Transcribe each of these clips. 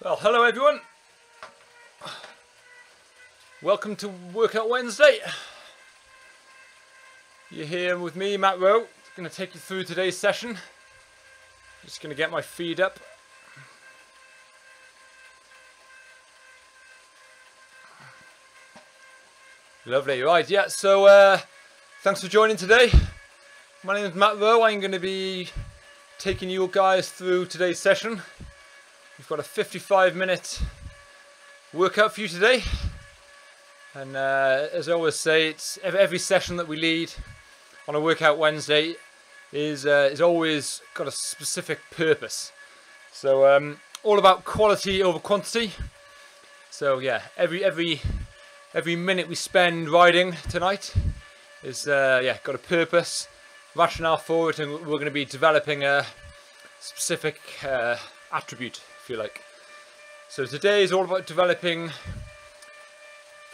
Well, hello everyone. Welcome to Workout Wednesday. You're here with me, Matt Rowe. I'm going to take you through today's session. Just going to get my feed up. Lovely, right, yeah, so thanks for joining today. My name is Matt Rowe. I'm going to be taking you guys through today's session. We've got a 55-minute workout for you today. And as I always say, it's every session that we lead on a Workout Wednesday is always got a specific purpose. So all about quality over quantity. So yeah, every minute we spend riding tonight is got a purpose, rationale for it, and we're going to be developing a specific attribute, if you like. So today is all about developing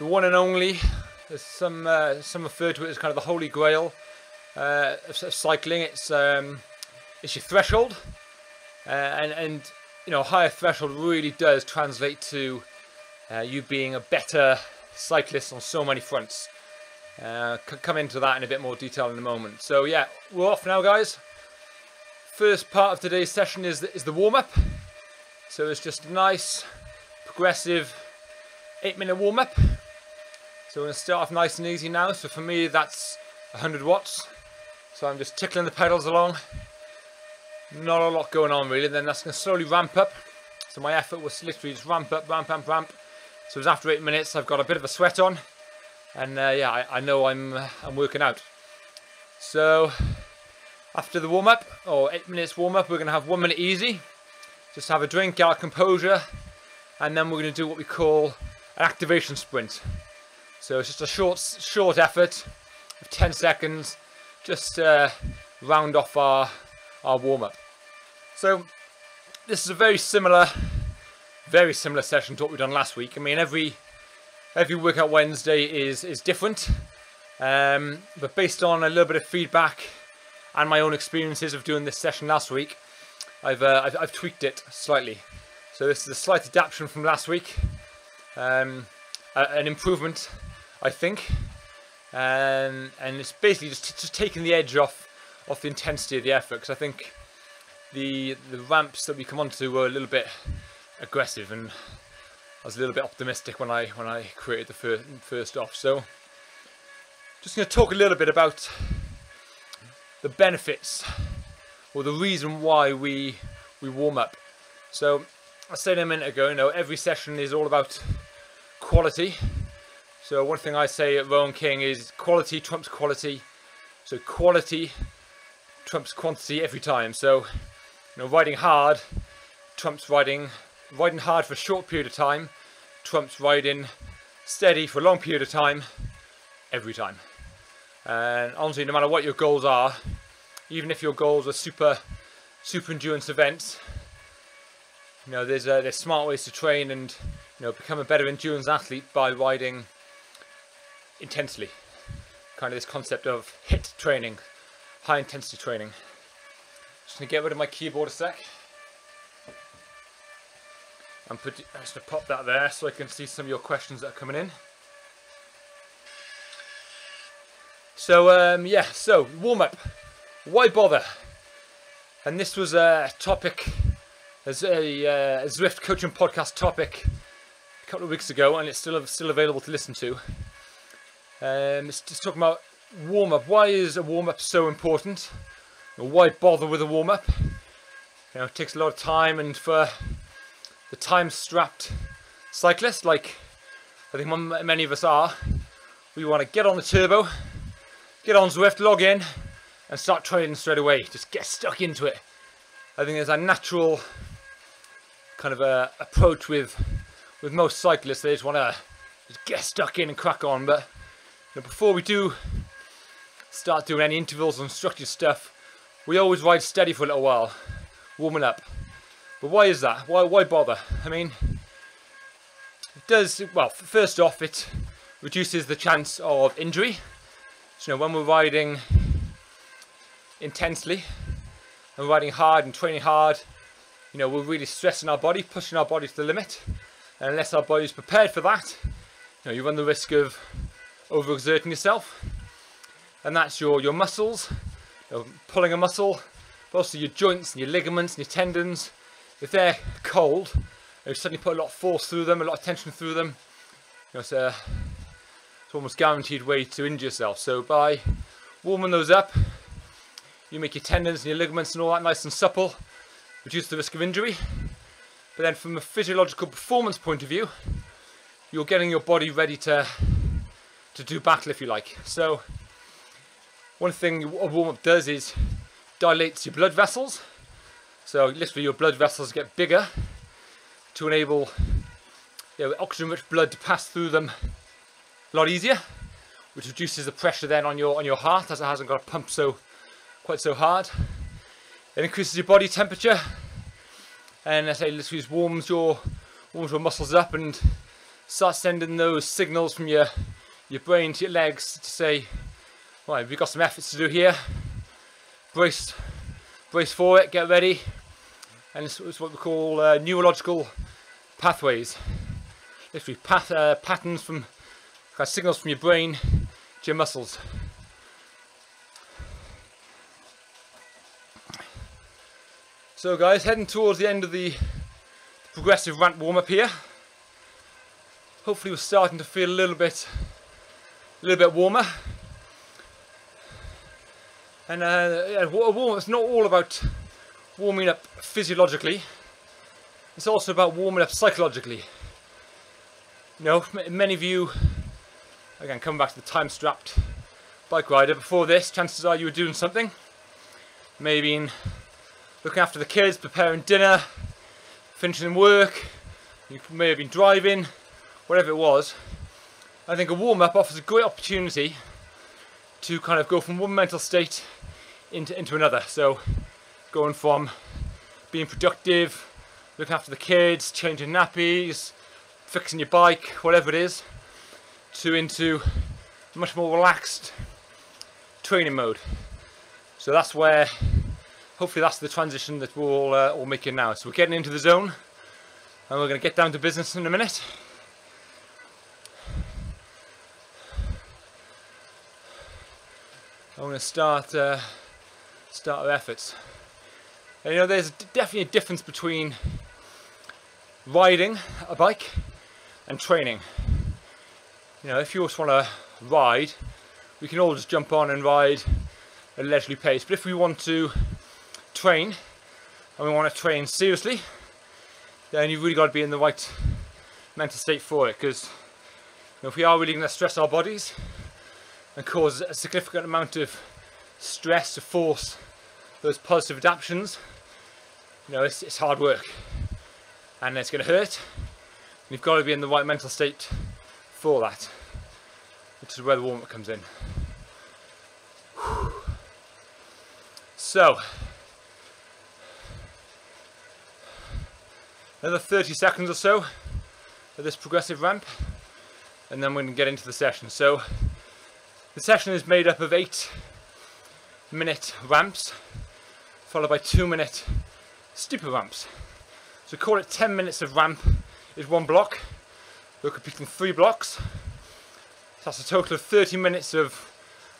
the one and only, as some refer to it as kind of the holy grail of cycling. It's your threshold, and you know, a higher threshold really does translate to you being a better cyclist on so many fronts. Come into that in a bit more detail in a moment. So yeah, we're off now, guys. First part of today's session is the warm-up. So it's just a nice progressive 8-minute warm-up. So we're going to start off nice and easy now. So for me, that's 100 watts. So I'm just tickling the pedals along. Not a lot going on really. Then that's going to slowly ramp up. So my effort was literally just ramp up, ramp, ramp, ramp. So it's after 8 minutes, I've got a bit of a sweat on. And yeah, I know I'm working out. So after the warm-up, or 8 minutes warm-up, we're going to have 1 minute easy. Just have a drink, get our composure. And then we're going to do what we call an activation sprint. So it's just a short effort of 10 seconds, just to round off our warm-up. So this is a very similar session to what we've done last week. I mean, every Workout Wednesday is different, but based on a little bit of feedback and my own experiences of doing this session last week, I've tweaked it slightly. So this is a slight adaptation from last week, an improvement, I think, and it's basically just taking the edge off the intensity of the effort, because I think the ramps that we come onto were a little bit aggressive, and I was a little bit optimistic when I created the first off. So just going to talk a little bit about the benefits, or the reason why we warm up. So I said a minute ago, you know, every session is all about quality. So one thing I say at Rowe & King is quality trumps quality. So quality trumps quantity every time. So, you know, riding hard trumps riding hard for a short period of time trumps riding steady for a long period of time every time. And honestly, no matter what your goals are, even if your goals are super endurance events, you know, there's smart ways to train and, you know, become a better endurance athlete by riding intensely. Kind of this concept of HIIT training, high intensity training. Just gonna get rid of my keyboard a sec. I'm just gonna pop that there so I can see some of your questions that are coming in. So yeah, so warm up. Why bother? And this was a topic, as a Zwift coaching podcast topic a couple of weeks ago, and it's still available to listen to. It's just talking about warm up. Why is a warm up so important? Or why bother with a warm up? You know, it takes a lot of time, and for the time-strapped cyclist, like I think many of us are, we want to get on the turbo, get on Zwift, log in, and start training straight away. Just get stuck into it. I think there's a natural kind of a approach with most cyclists. They just want to just get stuck in and crack on. But you know, before we do start doing any intervals and structured stuff, we always ride steady for a little while, warming up. But why is that? Why bother? I mean, it does, well, first off, it reduces the chance of injury. So, you know, when we're riding intensely and riding hard and training hard, you know, we're really stressing our body, pushing our body to the limit. And unless our body's prepared for that, you know, you run the risk of overexerting yourself. And that's your muscles, you know, pulling a muscle, but also your joints and your ligaments and your tendons. If they're cold, you suddenly put a lot of force through them, a lot of tension through them. You know, it's almost guaranteed way to injure yourself. So by warming those up, you make your tendons and your ligaments and all that nice and supple, reduce the risk of injury. But then from a physiological performance point of view, you're getting your body ready to do battle, if you like. So one thing a warm-up does is dilates your blood vessels. So literally your blood vessels get bigger to enable, you know, oxygen-rich blood to pass through them a lot easier, which reduces the pressure then on your heart, as it hasn't got to pump quite so hard. It increases your body temperature, and as I say, literally just warms your muscles up and starts sending those signals from your brain to your legs to say, right, we've got some efforts to do here. Brace for it, get ready. And it's what we call neurological pathways. Literally patterns from signals from your brain to your muscles. So guys, heading towards the end of the progressive ramp warm-up here. Hopefully we're starting to feel a little bit warmer. And a warm-up is not all about warming up physiologically. It's also about warming up psychologically. You know, many of you, again, coming back to the time-strapped bike rider, before this, chances are you were doing something. Maybe looking after the kids, preparing dinner, finishing work, you may have been driving, whatever it was. I think a warm-up offers a great opportunity to kind of go from one mental state into another. So going from being productive, looking after the kids, changing nappies, fixing your bike, whatever it is, to into much more relaxed training mode. So that's where, hopefully that's the transition that we're all making now. So we're getting into the zone and we're going to get down to business in a minute. I'm going to start our efforts. And, you know, there's definitely a difference between riding a bike and training. You know, if you just want to ride, we can all just jump on and ride at a leisurely pace. But if we want to train, and we want to train seriously, then you've really got to be in the right mental state for it. Because, you know, if we are really going to stress our bodies and cause a significant amount of stress to force those positive adaptations, you know, it's hard work and it's going to hurt. And you've got to be in the right mental state for that, which is where the warm-up comes in. So, another 30 seconds or so of this progressive ramp, and then we're going to get into the session. So, the session is made up of 8-minute ramps, followed by 2-minute steeper ramps. So call it 10 minutes of ramp is one block. We're completing 3 blocks. So that's a total of 30 minutes of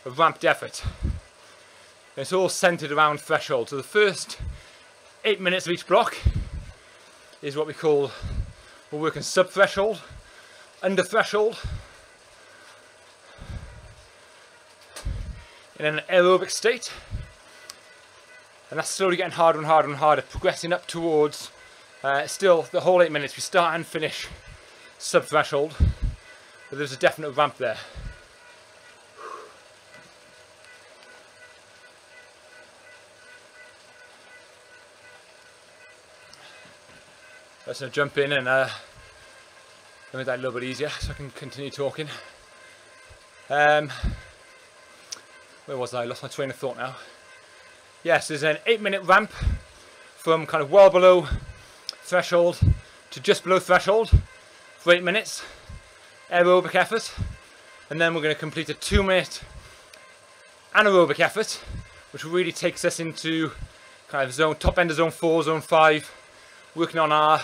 ramped effort. And it's all centered around threshold. So the first 8 minutes of each block is what we're working sub-threshold, under threshold, in an aerobic state, and that's slowly getting harder and harder and harder, progressing up towards still the whole 8 minutes. We start and finish sub-threshold, but there's a definite ramp there. Let's now jump in and make that a little bit easier so I can continue talking. Where was I? Lost my train of thought now. Yes, there's an 8-minute ramp from kind of well below threshold to just below threshold for 8 minutes, aerobic effort, and then we're going to complete a 2-minute anaerobic effort, which really takes us into kind of top end of zone 4, zone 5, working on our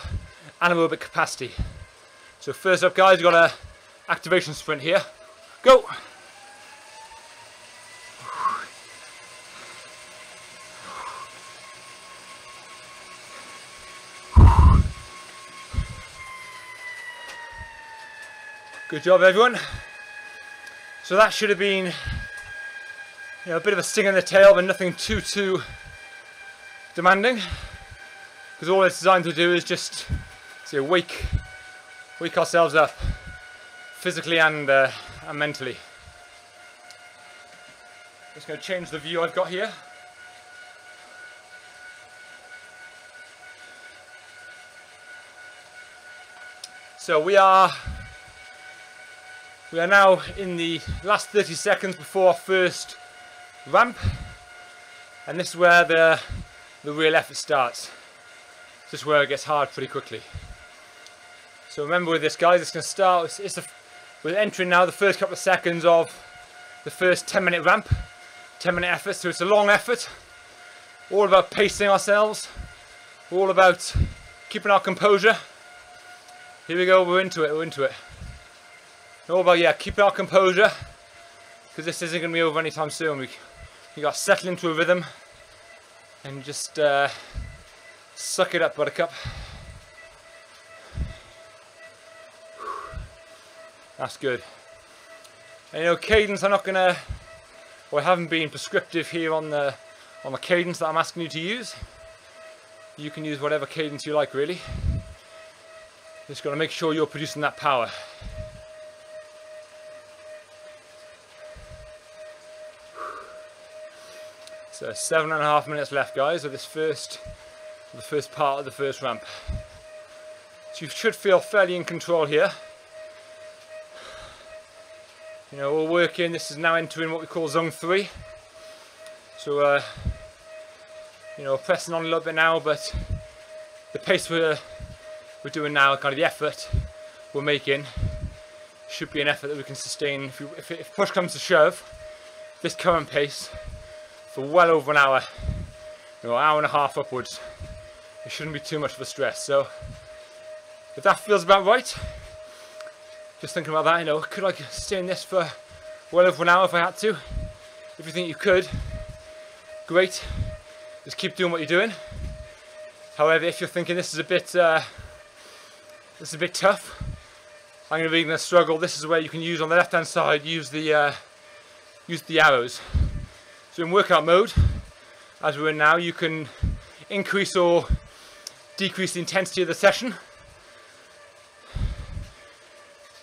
anaerobic capacity. So first up, guys, we've got a activation sprint here. Go! Good job, everyone. So that should have been, a bit of a sting in the tail, but nothing too demanding, because all it's designed to do is just wake ourselves up physically and mentally. Just going to change the view I've got here. So we are now in the last 30 seconds before our first ramp, and this is where the real effort starts. This is where it gets hard pretty quickly. So remember with this, guys, it's going to start, we're entering now the first couple of seconds of the first 10-minute ramp, 10-minute effort, so it's a long effort, all about pacing ourselves, all about keeping our composure. Here we go, we're into it. All about, keeping our composure, because this isn't going to be over anytime soon. We got to settle into a rhythm and just suck it up, buttercup. That's good. And cadence, I'm not going to, or I haven't been prescriptive here on the cadence that I'm asking you to use. You can use whatever cadence you like, really. Just got to make sure you're producing that power. So 7.5 minutes left, guys, of the first part of the first ramp. So you should feel fairly in control here. We're working, this is now entering what we call zone 3. So we're pressing on a little bit now, but the pace we're doing now, kind of the effort we're making, should be an effort that we can sustain if push comes to shove. This current pace for well over an hour, hour and a half upwards. It shouldn't be too much of a stress. So if that feels about right, just thinking about that, could I stay in this for well over an hour if I had to? If you think you could, great. Just keep doing what you're doing. However, if you're thinking this is a bit tough, I'm going to be struggle. This is where you can use on the left-hand side. Use the arrows. So in workout mode, as we're in now, you can increase or decrease the intensity of the session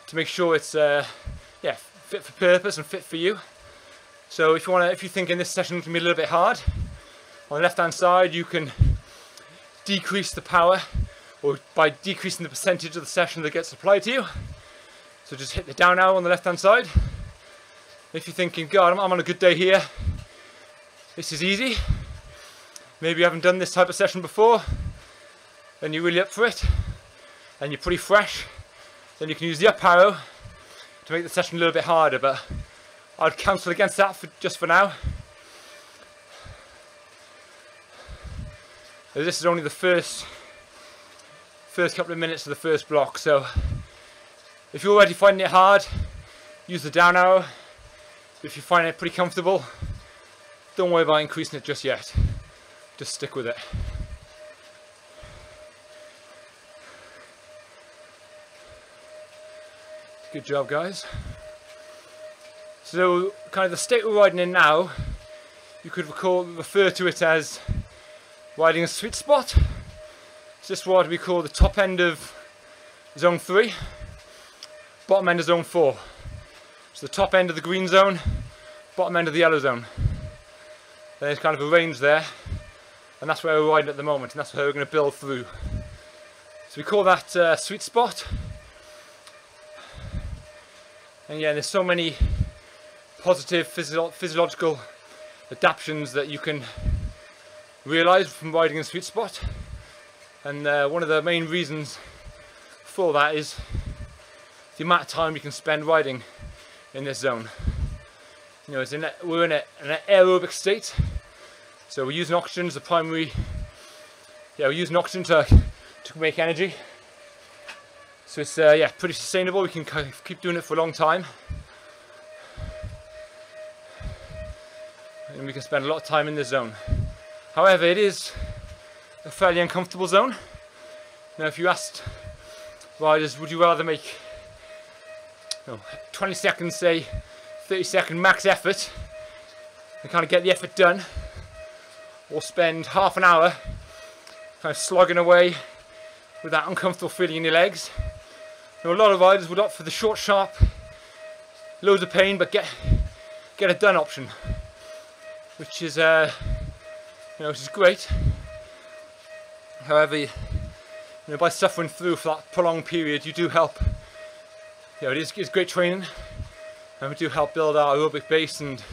to make sure it's fit for purpose and fit for you. So if you're thinking this session can be a little bit hard, on the left hand side you can decrease the power, or by decreasing the percentage of the session that gets applied to you. So just hit the down arrow on the left hand side. If you're thinking, God, I'm on a good day here, this is easy, maybe you haven't done this type of session before, then you're really up for it and you're pretty fresh, then you can use the up arrow to make the session a little bit harder, but I'd counsel against that just for now. As this is only the first couple of minutes of the first block, so if you're already finding it hard, use the down arrow. If you find it pretty comfortable, don't worry about increasing it just yet. Just stick with it. Good job, guys. So, kind of the state we're riding in now, you could refer to it as riding a sweet spot. So this is what we call the top end of zone 3, bottom end of zone 4. So the top end of the green zone, bottom end of the yellow zone. There's kind of a range there, and that's where we're riding at the moment, and that's where we're going to build through. So we call that sweet spot. And yeah, there's so many positive physiological adaptations that you can realise from riding in sweet spot. And one of the main reasons for that is the amount of time you can spend riding in this zone. We're in an aerobic state, so we're using oxygen as the primary. Yeah, we're using oxygen to to make energy. So it's yeah, pretty sustainable. We can keep doing it for a long time, and we can spend a lot of time in this zone. However, it is a fairly uncomfortable zone. Now, if you asked riders, would you rather make 20 seconds, say 30-second max effort and kind of get the effort done, or spend half an hour kind of slogging away with that uncomfortable feeling in your legs? Now, a lot of riders would opt for the short, sharp, loads of pain but get it done option, which is which is great. However, by suffering through for that prolonged period, you do help. It is great training, and we do help build our aerobic base, and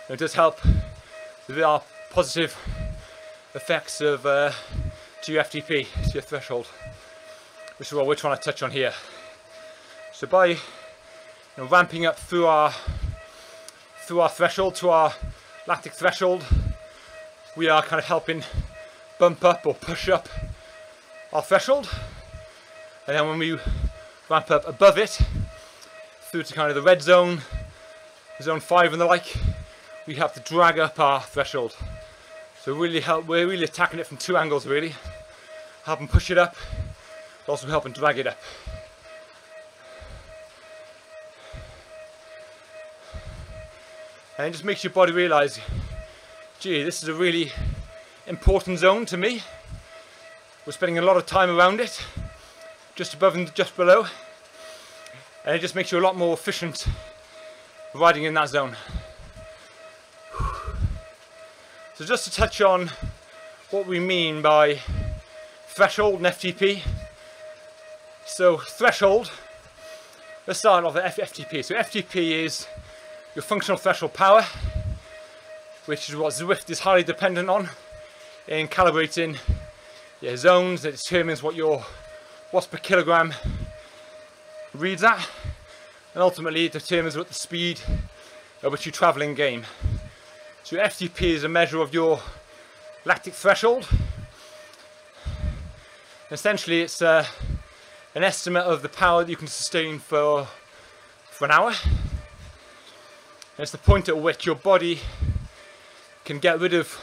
it does help with our positive effects of to your FTP, to your threshold, which is what we're trying to touch on here. So by ramping up through our threshold to our lactic threshold, we are kind of helping bump up or push up our threshold, and then when we ramp up above it through to kind of the red zone, zone 5 and the like, we have to drag up our threshold. So we're really attacking it from two angles, really. Helping push it up, but also helping drag it up. And it just makes your body realise, gee, this is a really important zone to me. We're spending a lot of time around it, just above and just below, and it just makes you a lot more efficient riding in that zone. So just to touch on what we mean by threshold and FTP. So threshold, let's start off with FTP. So FTP is your functional threshold power, which is what Zwift is highly dependent on in calibrating zones. That determines what your watts per kilogram reads at, and ultimately it determines what the speed at which you travel in game. So your FTP is a measure of your lactic threshold. Essentially, it's an estimate of the power that you can sustain for an hour. And it's the point at which your body can get rid of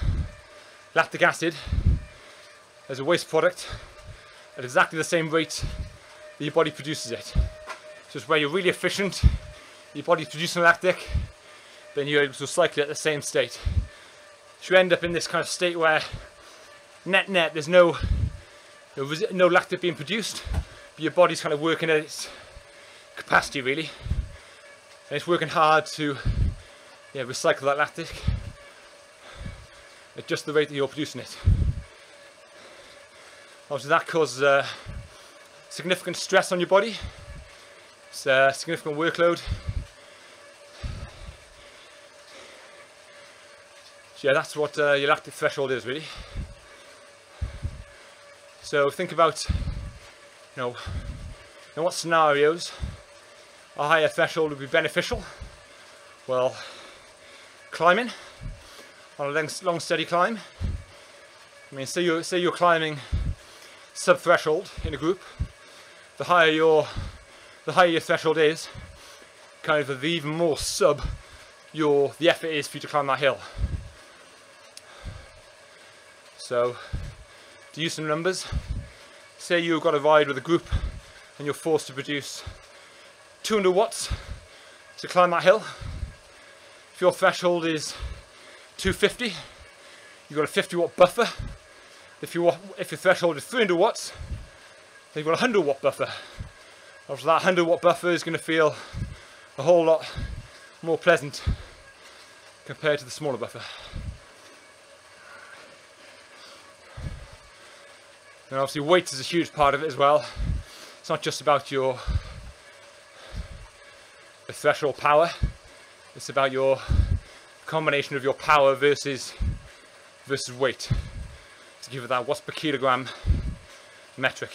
lactic acid as a waste product at exactly the same rate that your body produces it. So it's where you're really efficient, your body's producing lactic, then you're able to cycle it at the same state. So you end up in this kind of state where net there's no lactic being produced, but your body's kind of working at its capacity, really, and it's working hard to recycle that lactic at just the rate that you're producing it. Obviously that causes significant stress on your body. It's a significant workload. So yeah, that's what your lactic threshold is, really. So think about, in what scenarios a higher threshold would be beneficial. Well, climbing on a long steady climb. I mean, say you're climbing sub-threshold in a group. The higher your threshold is, kind of the even more sub the effort is for you to climb that hill. So, to use some numbers, say you've got a ride with a group and you're forced to produce 200 watts to climb that hill. If your threshold is 250, you've got a 50 watt buffer. If your threshold is 300 watts, then you've got a 100 watt buffer. Obviously that 100 watt buffer is going to feel a whole lot more pleasant compared to the smaller buffer. And obviously weight is a huge part of it as well. It's not just about the threshold power, it's about your combination of your power versus weight to give it that watts per kilogram metric.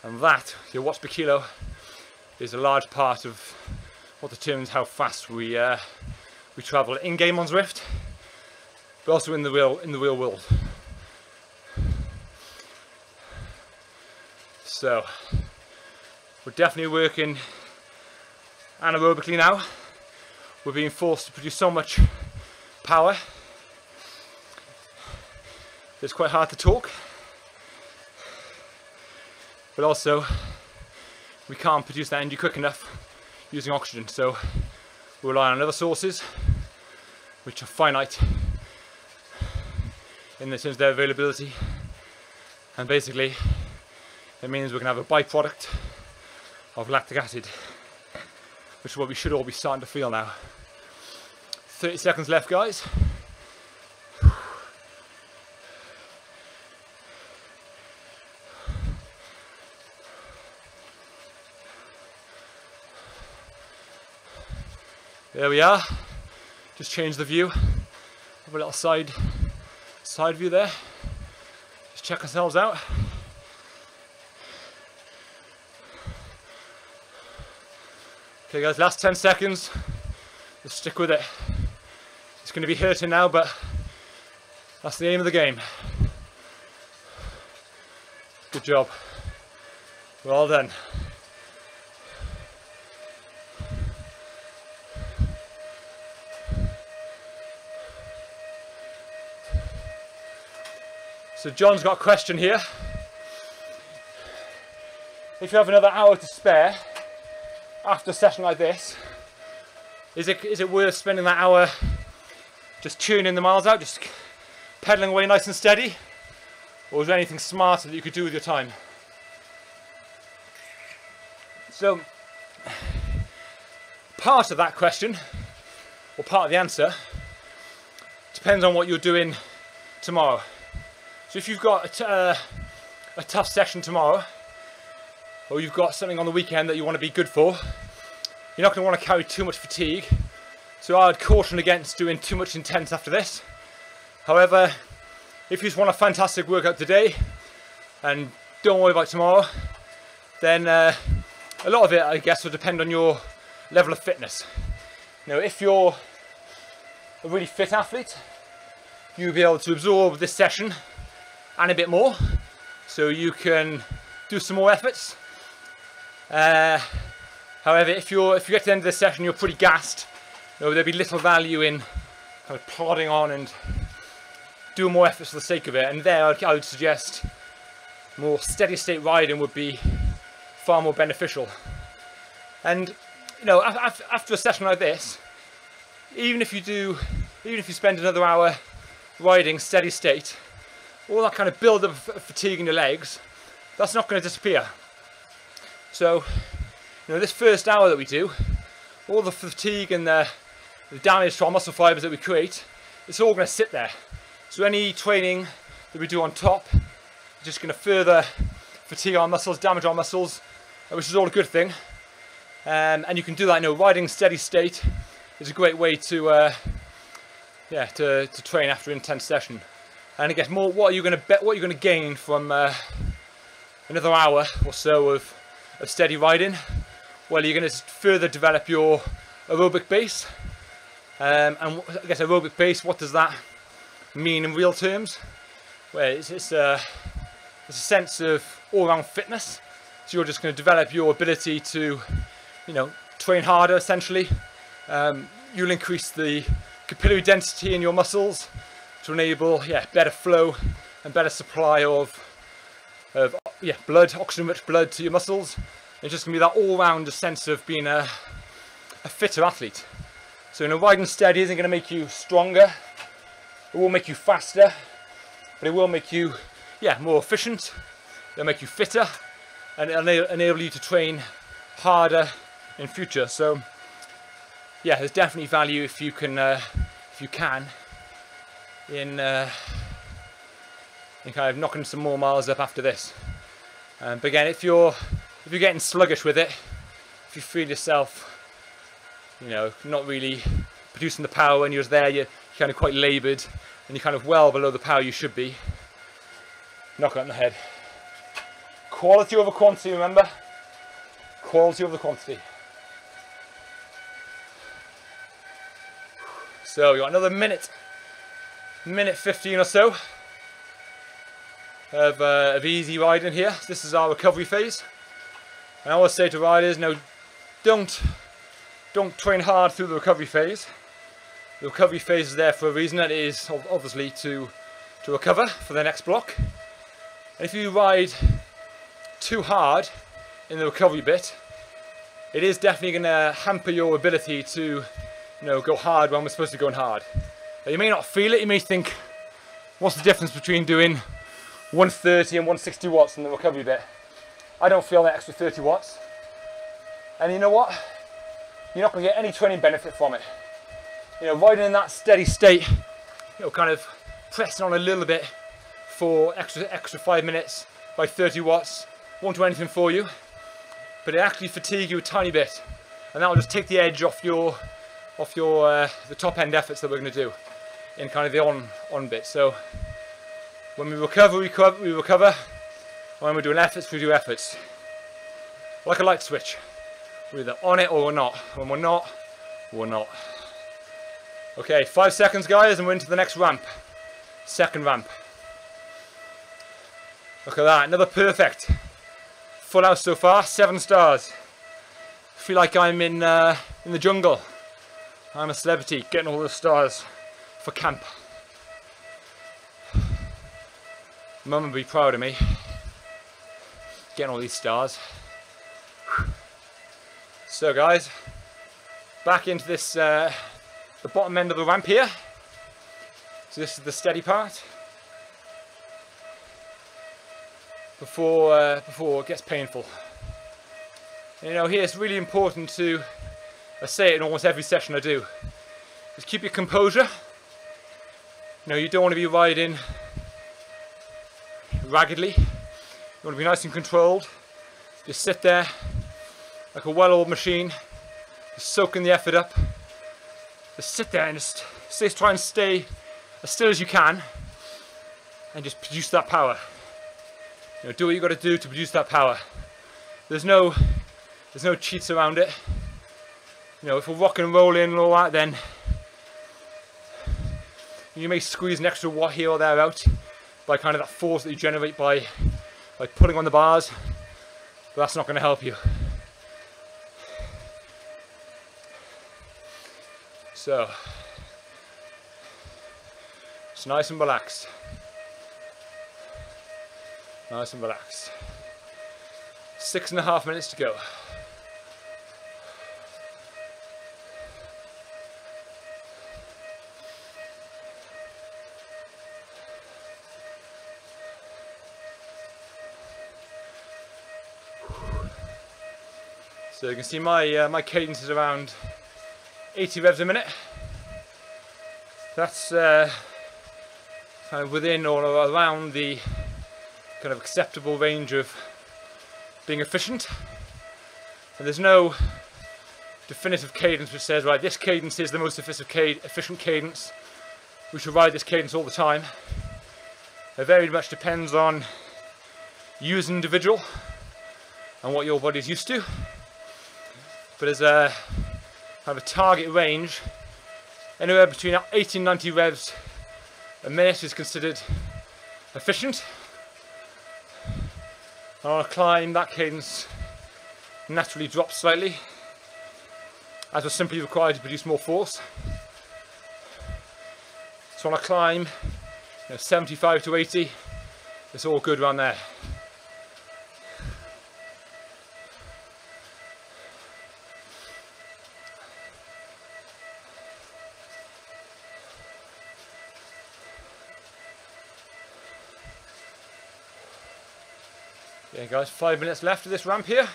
And that, your watts per kilo, is a large part of what determines how fast we travel in game on Zwift. but also in the real world. So we're definitely working anaerobically now. We're being forced to produce so much power. It's quite hard to talk, but also we can't produce that energy quick enough using oxygen, so we rely on other sources which are finite in terms of their availability, and basically it means we're going to have a byproduct of lactic acid, which is what we should all be starting to feel now. 30 seconds left, guys. There we are. Just change the view. Have a little side view there. Just check ourselves out. Okay guys, last 10 seconds. Just stick with it. It's going to be hurting now, but that's the aim of the game. Good job. Well done. So John's got a question here. If you have another hour to spare after a session like this, is it worth spending that hour just tuning the miles out, just pedaling away nice and steady? Or is there anything smarter that you could do with your time? So part of that question, or part of the answer, depends on what you're doing tomorrow. So if you've got a tough session tomorrow, or you've got something on the weekend that you want to be good for, you're not going to want to carry too much fatigue. So I would caution against doing too much intense after this. However, if you just want a fantastic workout today and don't worry about tomorrow, then a lot of it, I guess, will depend on your level of fitness. You know, if you're a really fit athlete, you'll be able to absorb this session and a bit more, so you can do some more efforts. However, if you get to the end of this session, you're pretty gassed, you know, there'd be little value in kind of plodding on and doing more efforts for the sake of it. And there, I would suggest more steady state riding would be far more beneficial. And you know, after a session like this, even if you spend another hour riding steady state, all that kind of build up of fatigue in your legs, that's not going to disappear. So, you know, this first hour that we do, all the fatigue and the damage to our muscle fibers that we create, it's all going to sit there. So any training that we do on top is just going to further fatigue our muscles, damage our muscles, which is all a good thing. And you can do that. You know, riding steady state is a great way to train after an intense session. And I guess more, what you're going to gain from another hour or so of steady riding. Well, you're going to further develop your aerobic base. And I guess aerobic base, what does that mean in real terms? Well, it's a sense of all-round fitness. So you're just going to develop your ability to, you know, train harder essentially. You'll increase the capillary density in your muscles to enable better flow and better supply of blood, oxygen-rich blood to your muscles. It's just going to be that all-round sense of being a fitter athlete. So, you know, riding steady isn't going to make you stronger. It will make you faster, but it will make you more efficient. It'll make you fitter, and it'll enable you to train harder in future. So there's definitely value if you can in kind of knocking some more miles up after this. But again, if you're getting sluggish with it, if you feel yourself, you know, not really producing the power when you're there, you're kind of quite laboured and you're kind of well below the power you should be, knock it on the head. Quality over quantity, remember? Quality over quantity. So we got another minute minute 15 or so of easy riding here. This is our recovery phase. And I always say to riders, no, don't train hard through the recovery phase. The recovery phase is there for a reason, and it is obviously to recover for the next block. And if you ride too hard in the recovery bit, it is definitely going to hamper your ability to, go hard when we're supposed to be going hard. Now, you may not feel it. You may think, what's the difference between doing 130 and 160 watts in the recovery bit? I don't feel that extra 30 watts. And you know what? You're not going to get any training benefit from it. Riding in that steady state, kind of pressing on a little bit for extra 5 minutes by 30 watts won't do anything for you, but it actually fatigue you a tiny bit, and that will just take the edge off the top end efforts that we're going to do in kind of the on bit. So when we recover, we recover. When we're doing efforts, we do efforts. Like a light switch. We're either on it or we're not. When we're not, we're not. Okay, 5 seconds guys, and we're into the next ramp. Second ramp. Look at that, another perfect. Full house so far, 7 stars. Feel like I'm in the jungle. I'm a celebrity, getting all the stars for camp. Mum would be proud of me. Getting all these stars. So guys, back into this, the bottom end of the ramp here. So this is the steady part. Before it gets painful. And, here it's really important to, I say it in almost every session I do, is keep your composure. You don't want to be riding raggedly. You want to be nice and controlled. Just sit there like a well-oiled machine, just soaking the effort up. Just sit there and just try and stay as still as you can, and just produce that power. Do what you got to do to produce that power. There's no cheats around it. If we're rocking and rolling and all that, then you may squeeze an extra watt here or there out by kind of that force that you generate by pulling on the bars, but that's not going to help you. So, it's nice and relaxed. Nice and relaxed. 6.5 minutes to go. So you can see my cadence is around 80 revs a minute. That's kind of within or around the kind of acceptable range of being efficient. And there's no definitive cadence which says, right, this cadence is the most efficient cadence. We should ride this cadence all the time. It very much depends on you as an individual and what your body's used to. But as a kind of a target range, anywhere between 80 and 90 revs a minute is considered efficient. And on a climb, that cadence naturally drops slightly, as we're simply required to produce more force. So on a climb, 75 to 80, it's all good around there. Okay guys, 5 minutes left of this ramp here.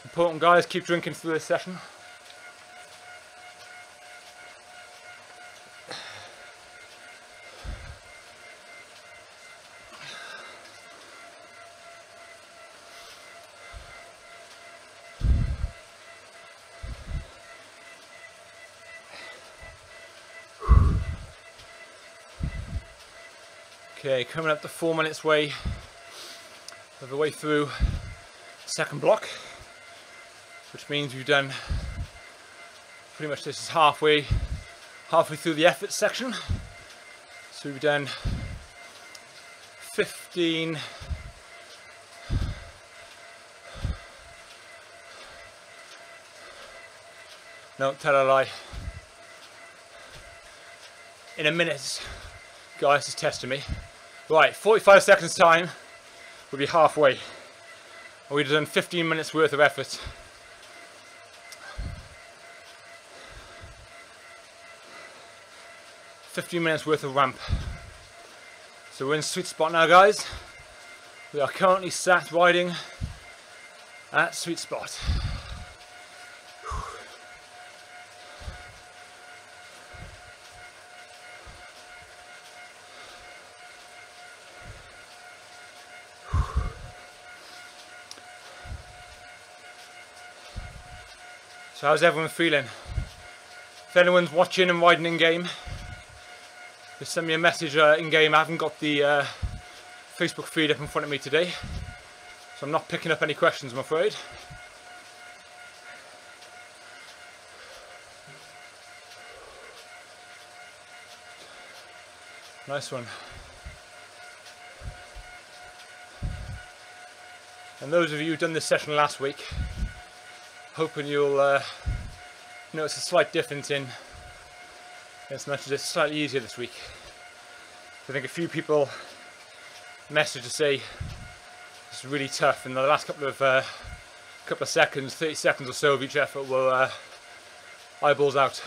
Important guys, keep drinking through this session. Okay, coming up to 4 minutes of the way through the second block, which means we've done pretty much, this is halfway through the effort section. So we've done 15 no, tell a lie. In a minute, guys, is testing me. Right, 45 seconds time, we'll be halfway. And we've done 15 minutes worth of effort. $15 minutes worth of ramp. So we're in sweet spot now, guys. We are currently sat riding at sweet spot. So how's everyone feeling? If anyone's watching and riding in game, just send me a message in game. I haven't got the Facebook feed up in front of me today, so I'm not picking up any questions, I'm afraid. Nice one. And those of you who've done this session last week, hoping you'll notice a slight difference in as much as it's slightly easier this week. I think a few people messaged to say it's really tough, and the last couple of seconds, 30 seconds or so of each effort were eyeballs out.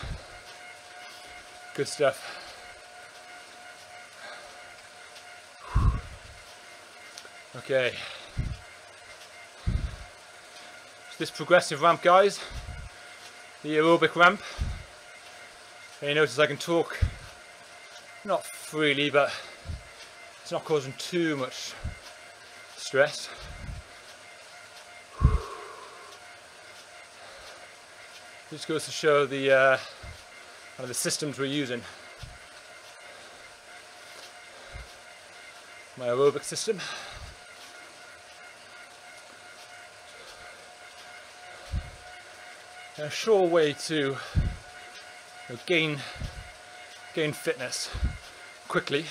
Good stuff. Okay. This progressive ramp, guys, the aerobic ramp. And you notice I can talk not freely, but it's not causing too much stress. This goes to show the kind of the systems we're using. My aerobic system. And a sure way to gain fitness quickly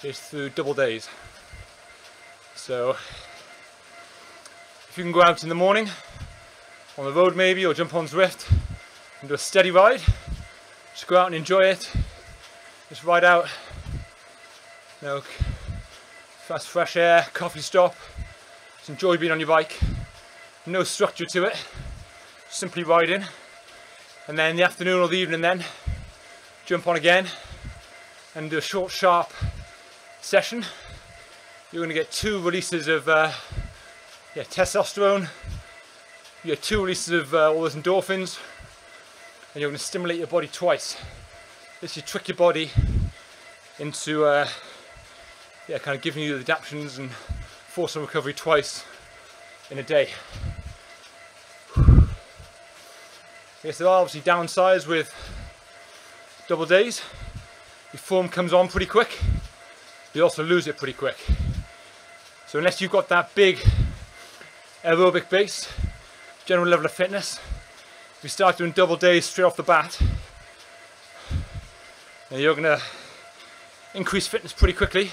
is through double days. So if you can go out in the morning on the road maybe, or jump on Zwift and do a steady ride, just go out and enjoy it. Just ride out, fast fresh air, coffee stop, just enjoy being on your bike. No structure to it, simply riding. And then in the afternoon or the evening then, jump on again and do a short, sharp session. You're going to get 2 releases of testosterone. You get 2 releases of all those endorphins, and you're going to stimulate your body twice. This you trick your body into kind of giving you the adaptions and force and recovery twice in a day. Yes, there are obviously downsides with double days. Your form comes on pretty quick, you also lose it pretty quick. So unless you've got that big aerobic base, general level of fitness, if you start doing double days straight off the bat, then you're going to increase fitness pretty quickly.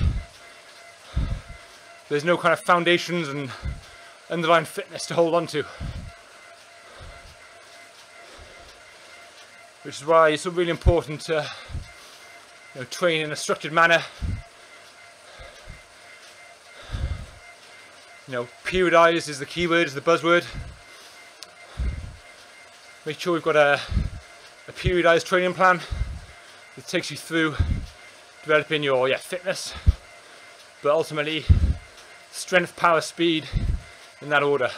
There's no kind of foundations and underlying fitness to hold on to. Which is why it's really important to train in a structured manner. Periodize is the keyword, is the buzzword. Make sure we've got a periodized training plan that takes you through developing your fitness, but ultimately strength, power, speed, in that order.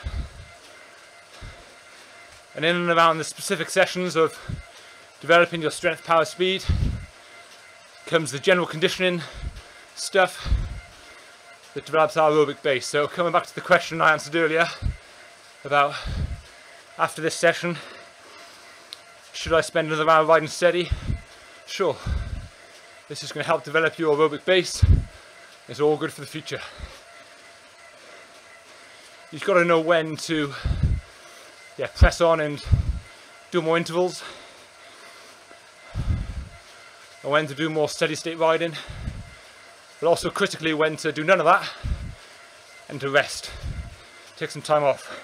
And in and around the specific sessions of developing your strength, power, speed comes the general conditioning stuff that develops our aerobic base. So coming back to the question I answered earlier about after this session, should I spend another hour riding steady? Sure. This is going to help develop your aerobic base, It's all good for the future. You've got to know when to press on and do more intervals, and when to do more steady state riding, but also critically when to do none of that and to rest, take some time off.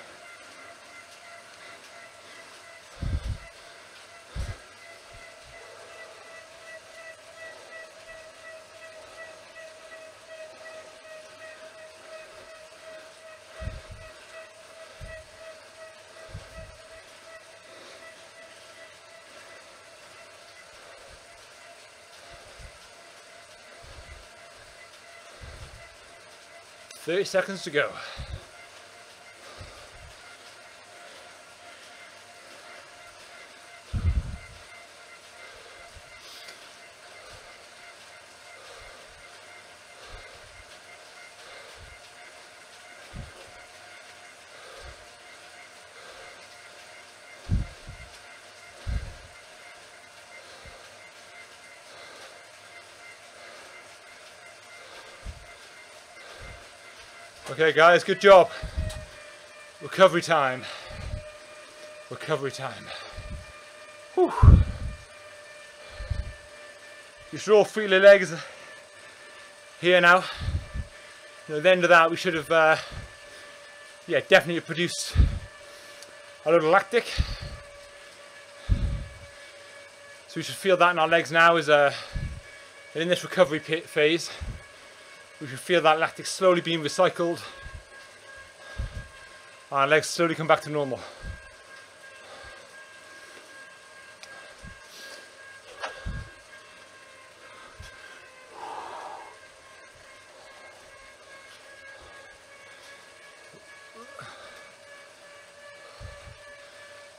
"30 seconds to go." Okay guys, good job. Recovery time. Recovery time. Whew. You should all feel your legs here now. At the end of that we should have definitely produced a lot of lactic. So we should feel that in our legs now as in this recovery phase. We should feel that lactic slowly being recycled. Our legs slowly come back to normal.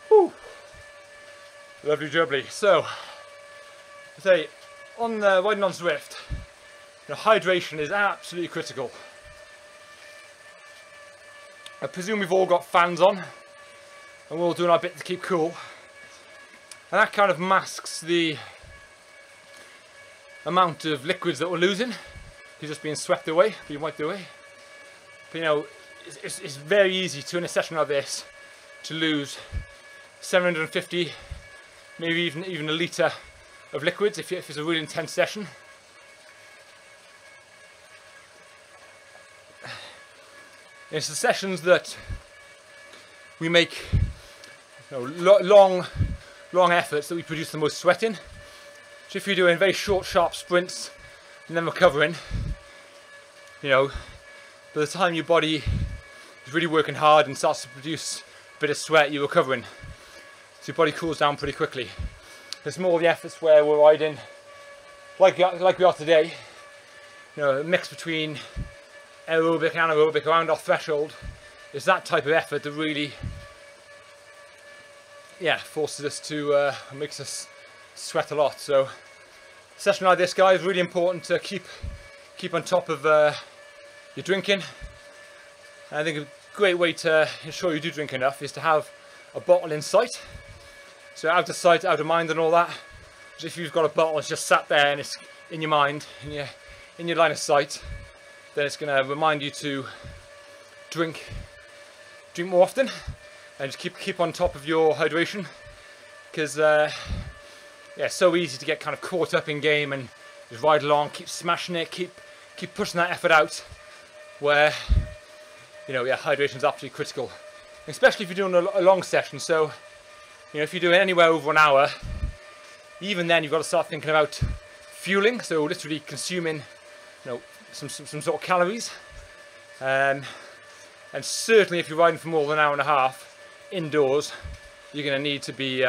Whew. Lovely jubbly. So, on riding on Zwift, hydration is absolutely critical. I presume we've all got fans on and we're all doing our bit to keep cool, and that kind of masks the amount of liquids that we're losing. You're just being swept away, being wiped away. But it's very easy to, in a session like this, to lose 750, maybe even a litre of liquids if it's a really intense session. It's the sessions that we make long efforts that we produce the most sweat in. So if you're doing very short, sharp sprints and then recovering, by the time your body is really working hard and starts to produce a bit of sweat, you're recovering. So your body cools down pretty quickly. There's more of the efforts where we're riding like we are today, a mix between aerobic and anaerobic around our threshold. Is that type of effort that really forces us to makes us sweat a lot. So a session like this, guys, is really important to keep on top of your drinking. And I think a great way to ensure you do drink enough is to have a bottle in sight. So out of sight, out of mind and all that. So if you've got a bottle, it's just sat there and it's in your mind, in your line of sight, then it's going to remind you to drink more often and just keep on top of your hydration, because it's so easy to get kind of caught up in game and just ride along, keep smashing it, keep pushing that effort out, where hydration is absolutely critical, especially if you're doing a long session. So if you're doing anywhere over an hour, even then you've got to start thinking about fueling, so literally consuming some sort of calories, and certainly if you're riding for more than an hour and a half indoors, you're going to need to be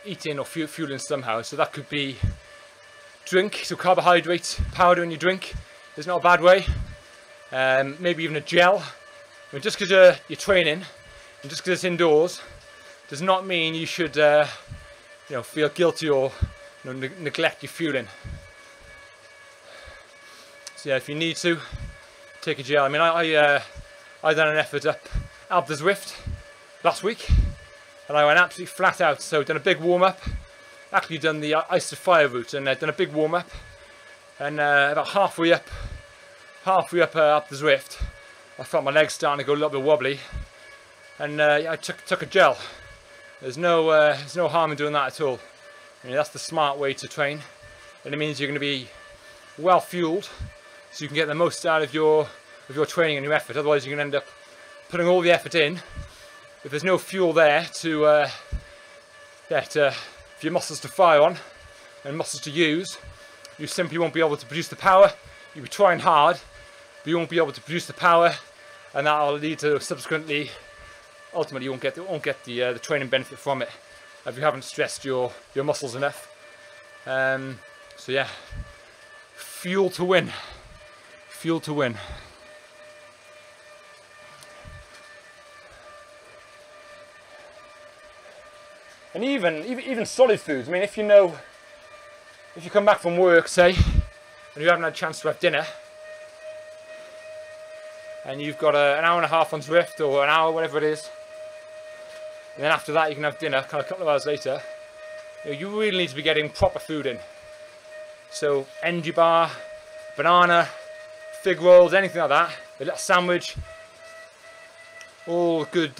eating or fueling somehow. So that could be drink, so carbohydrate powder in your drink is not a bad way. Maybe even a gel. Just because you're training and just because it's indoors does not mean you should feel guilty or neglect your fueling. So if you need to, take a gel. I mean, I done an effort up the Zwift last week, and I went absolutely flat out. So done a big warm up. Actually done the ice to fire route, and done a big warm up. And about halfway up up the Zwift, I felt my legs starting to go a little bit wobbly, and I took a gel. There's no harm in doing that at all. I mean, that's the smart way to train, and it means you're going to be well fueled, so you can get the most out of your training and your effort. Otherwise, you're going to end up putting all the effort in. If there's no fuel there for your muscles to fire on and muscles to use, you simply won't be able to produce the power. You'll be trying hard, but you won't be able to produce the power, and that'll lead to ultimately you won't get the training benefit from it if you haven't stressed your muscles enough. So yeah, fuel to win. Fuel to win. And even solid foods. I mean, if you come back from work, say, and you haven't had a chance to have dinner, and you've got an hour and a half on Zwift, or an hour, whatever it is, and then after that you can have dinner kind of a couple of hours later, you really need to be getting proper food in. So energy bar, banana, fig rolls, anything like that, a little sandwich, all good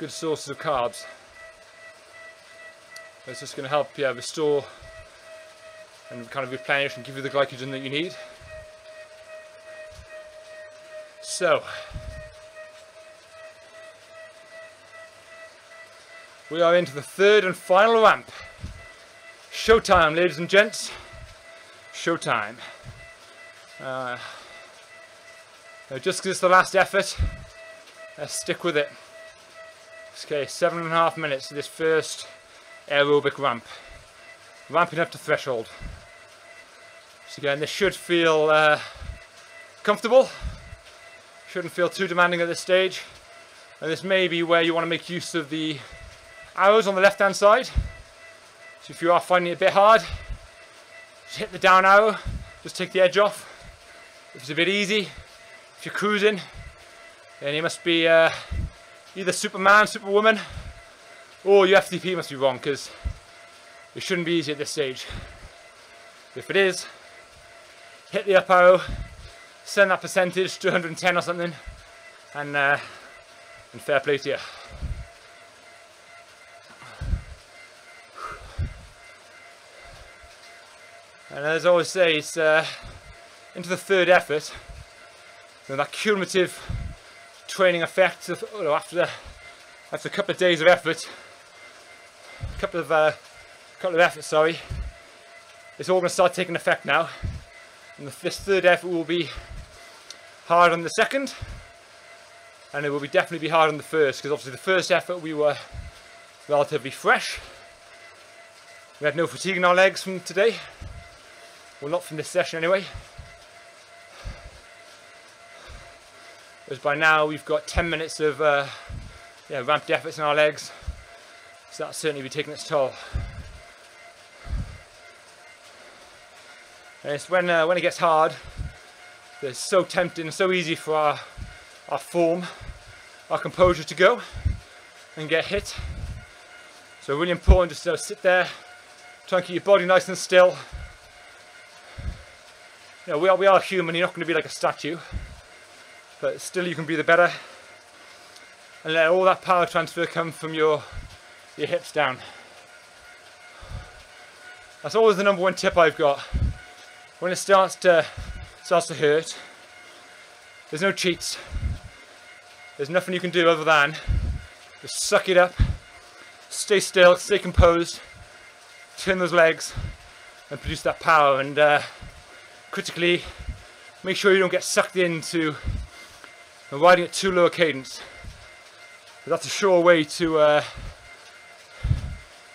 sources of carbs. It's just going to help restore and kind of replenish and give you the glycogen that you need. So we are into the third and final ramp. Showtime, ladies and gents. Showtime. Just because it's the last effort, let's stick with it. Okay, 7.5 minutes to this first aerobic ramp. Ramping up to threshold. So again, this should feel comfortable. Shouldn't feel too demanding at this stage. And this may be where you want to make use of the arrows on the left hand side. So if you are finding it a bit hard, just hit the down arrow, just take the edge off. If it's a bit easy, if you're cruising, then you must be either Superman, Superwoman, or your FTP must be wrong, because it shouldn't be easy at this stage. If it is, hit the up arrow, send that percentage to 110 or something, and fair play to you. And as I always say, it's into the third effort, that cumulative training effect of, after a couple of days of effort, couple of efforts, sorry, it's all going to start taking effect now. And this third effort will be hard on the second, and it will definitely be hard on the first, because obviously the first effort we were relatively fresh. We had no fatigue in our legs from today. Well, not from this session anyway. Whereas by now we've got 10 minutes of ramped efforts in our legs, so that'll certainly be taking its toll. And it's when it gets hard, it's so tempting, so easy for our form, our composure to go and get hit. So really important just to sit there, try and keep your body nice and still. You know, we are human, you're not going to be like a statue, but still you can be the better, and let all that power transfer come from your hips down. That's always the number one tip I've got. When it starts to hurt, there's no cheats. There's nothing you can do other than just suck it up, stay still, stay composed, turn those legs and produce that power, and critically make sure you don't get sucked into riding at too low a cadence. But that's a sure way to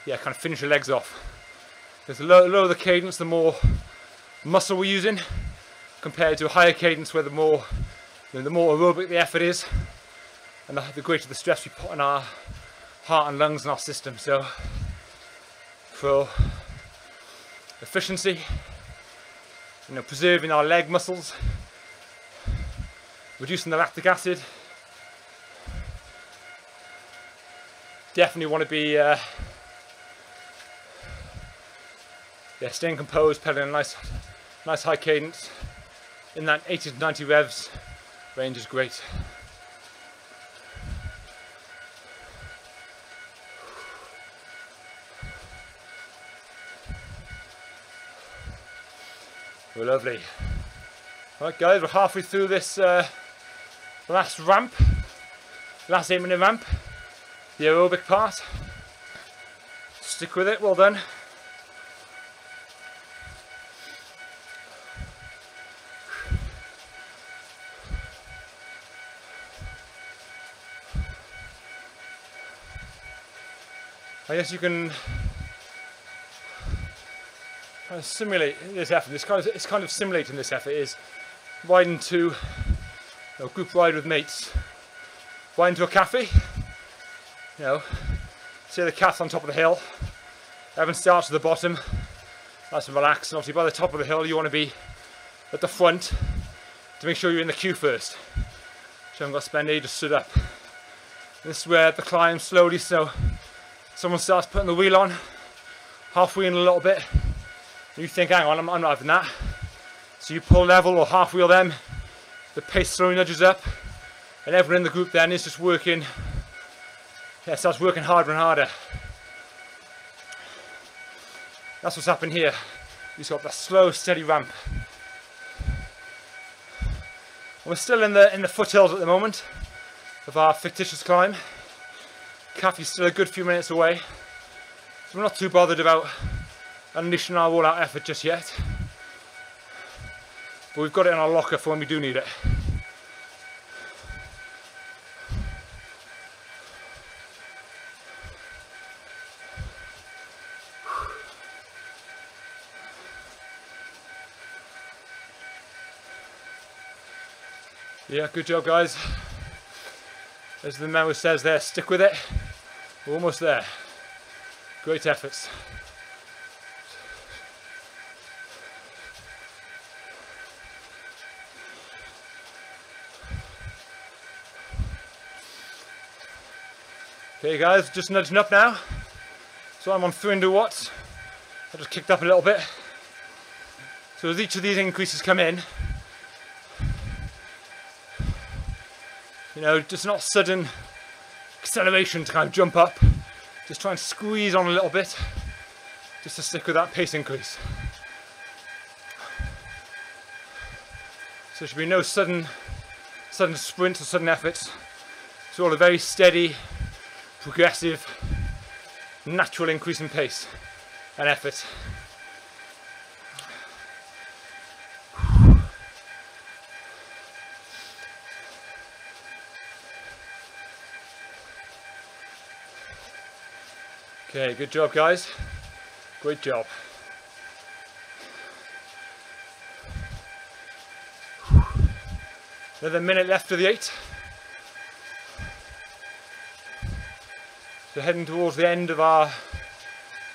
kind of finish your legs off. Because the lower the cadence, the more muscle we're using, compared to a higher cadence where the more aerobic the effort is, and the greater the stress we put on our heart and lungs and our system. So for efficiency, preserving our leg muscles, reducing the lactic acid, definitely want to be staying composed, pedaling a Nice high cadence in that 80 to 90 revs range is great. Well, lovely. Alright guys, we're halfway through this last ramp, last 8-minute ramp, the aerobic part. Stick with it, well done. I guess you can kind of simulate this effort. It's kind of simulating this effort is riding to group ride with mates, riding to a cafe. See the cafe on top of the hill. Everyone starts at the bottom. Nice and relaxed. And obviously, by the top of the hill, you want to be at the front to make sure you're in the queue first. So you haven't got to spend ages stood up. And this is where the climb slowly. So someone starts putting the wheel on, half-wheel in a little bit. And you think, hang on, I'm not having that. So you pull level or half-wheel them. The pace slowly nudges up. And everyone in the group then is just working. Yeah, starts working harder and harder. That's what's happened here. You've got that slow, steady ramp. And we're still in the foothills at the moment of our fictitious climb. Cafe's still a good few minutes away, so we're not too bothered about unleashing our all-out effort just yet. But we've got it in our locker for when we do need it. Yeah, good job guys. As the memo says there, stick with it. We're almost there. Great efforts. Okay guys, just nudging up now. So I'm on 300 watts. I just kicked up a little bit. So as each of these increases come in, just not sudden acceleration to kind of jump up. Just try and squeeze on a little bit, just to stick with that pace increase. So there should be no sudden sprints or sudden efforts. It's all a very steady, progressive, natural increase in pace and effort. Okay, good job guys. Great job. Another minute left of the 8. So heading towards the end of our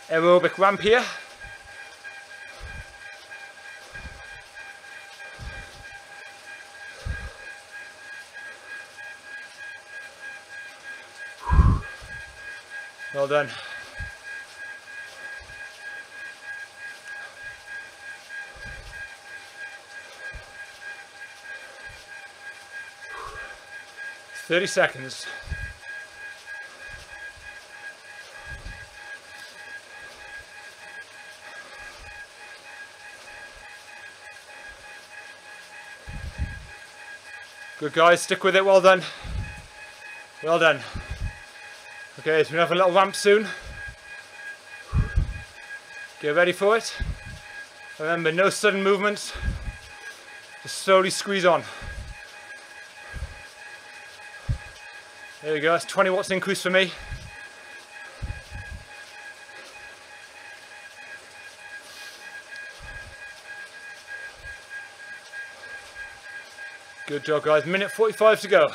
aerobic ramp here. Well done. "30 seconds. Good guys, stick with it, well done. Well done. Okay, so we have a little ramp soon. Get ready for it. Remember, no sudden movements. Just slowly squeeze on. There we go, that's 20 watts increase for me. Good job guys, minute 45 to go.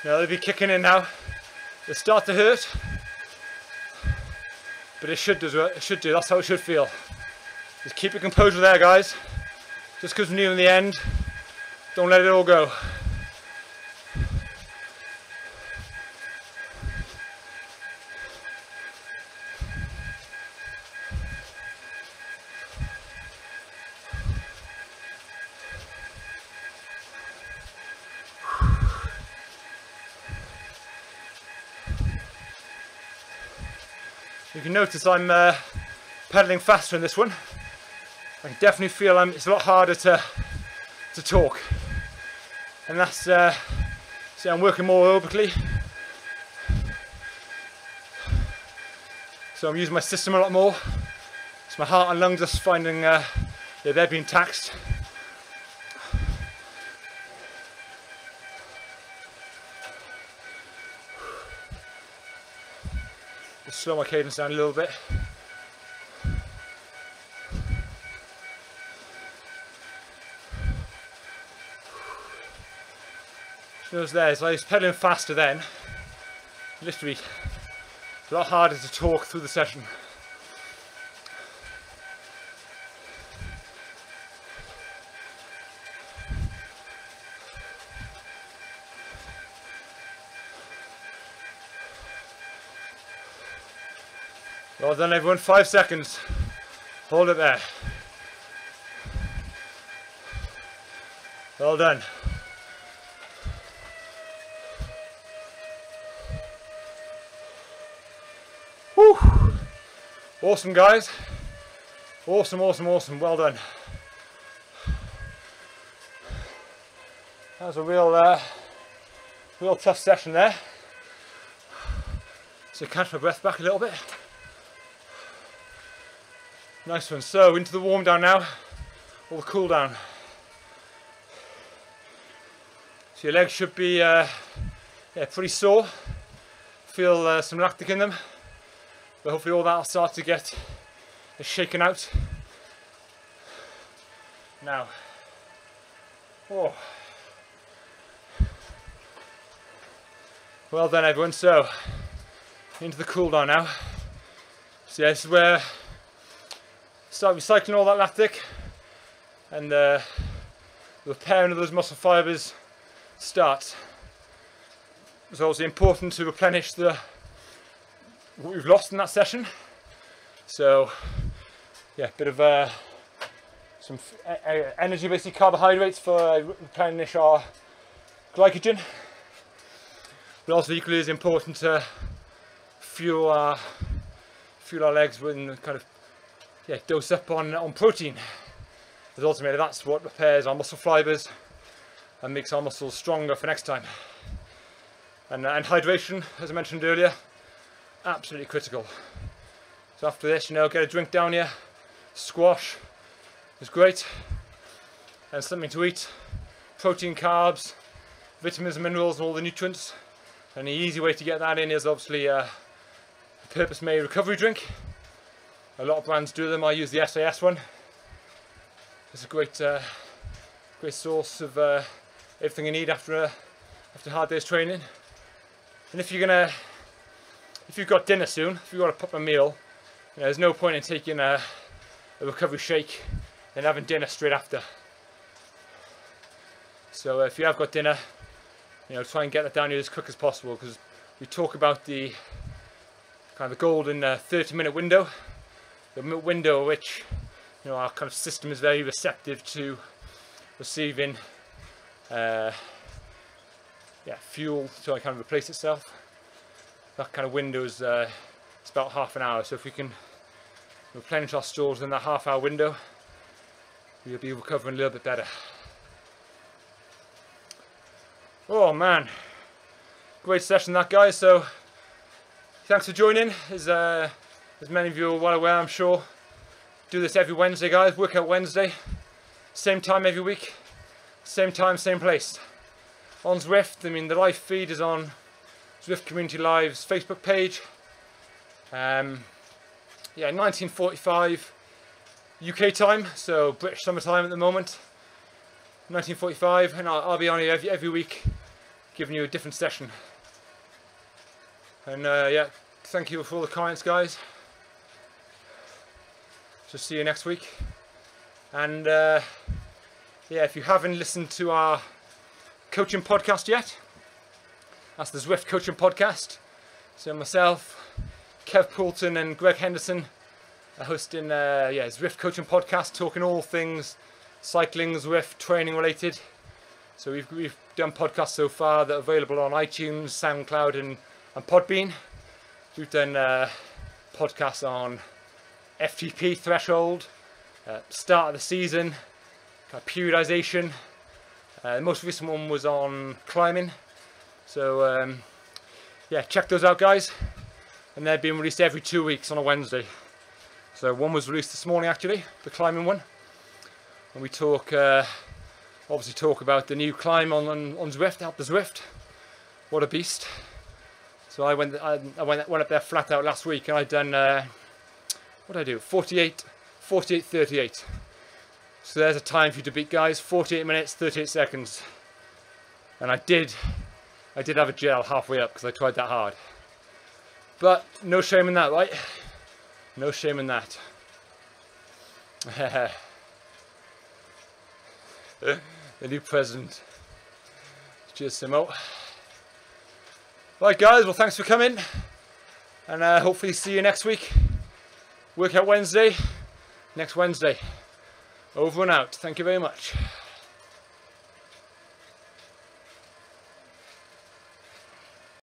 Now they'll be kicking in now. They'll start to hurt, but it should do, that's how it should feel. Just keep your composure there guys. Just because we're near the end, don't let it all go. you can notice I'm pedaling faster in this one. I can definitely feel it's a lot harder to talk, and that's see, I'm working more aerobically, so I'm using my system a lot more. So my heart and lungs just finding they're being taxed. Just slow my cadence down a little bit. Notice there, so I was pedaling faster then. Literally, it's a lot harder to talk through the session. Well done everyone, 5 seconds. Hold it there. Well done. Whew. Awesome guys. Awesome, awesome, awesome. Well done. That was a real tough session there. So catch my breath back a little bit. Nice one. So into the warm down now, or the cool down. So your legs should be pretty sore. Feel some lactic in them, but hopefully all that will start to get shaken out. Now, oh, well done everyone. So into the cool down now. So yeah, this is where start recycling all that lactic, and the repairing of those muscle fibres starts. It's also important to replenish what we've lost in that session. So yeah, a bit of some energy, basically carbohydrates, for replenish our glycogen, but also equally as important to fuel our legs with kind of dose up on protein, because ultimately that's what repairs our muscle fibres and makes our muscles stronger for next time. And hydration, as I mentioned earlier, absolutely critical. So after this, get a drink down here. Squash is great, and something to eat. Protein, carbs, vitamins and minerals, and all the nutrients. And the easy way to get that in is obviously a purpose-made recovery drink. A lot of brands do them. I use the SAS one. It's a great source of everything you need after a hard day's training. And if you've got dinner soon, if you've got a proper meal, there's no point in taking a recovery shake and having dinner straight after. So if you have got dinner, try and get that down here as quick as possible, because we talk about the kind of the golden 30-minute window. The window which our kind of system is very receptive to receiving fuel to kind of replace itself. That kind of window is it's about half an hour. So if we can replenish our stores in that half-hour window, we'll be recovering a little bit better. Oh man, great session that, guys. So thanks for joining. As many of you are well aware, I'm sure, do this every Wednesday, guys. Workout Wednesday, same time every week, same time, same place. On Zwift, the live feed is on Zwift Community Live's Facebook page. 19:45 UK time, so British summertime at the moment. 19:45, and I'll be on here every week, giving you a different session. And thank you for all the comments, guys. So see you next week. And if you haven't listened to our coaching podcast yet, that's the Zwift Coaching Podcast. So myself, Kev Poulton and Greg Henderson are hosting Zwift Coaching Podcast, talking all things cycling, Zwift, training related. So we've done podcasts so far that are available on iTunes, SoundCloud and Podbean. We've done podcasts on FTP threshold, start of the season, kind of periodization. The most recent one was on climbing. So yeah, check those out, guys. And they're being released every 2 weeks on a Wednesday. So one was released this morning, actually, the climbing one. And we talk, obviously talk about the new climb on Zwift, up the Zwift. What a beast. So I went up there flat out last week, and I'd done, what did I do? 48:38. So there's a time for you to beat, guys. 48 minutes, 38 seconds. And I did have a gel halfway up because I tried that hard. But no shame in that, right? No shame in that. The new president. Cheers, Simo. Right, guys, well, thanks for coming. And hopefully see you next week. Workout Wednesday. Next Wednesday. Over and out. Thank you very much.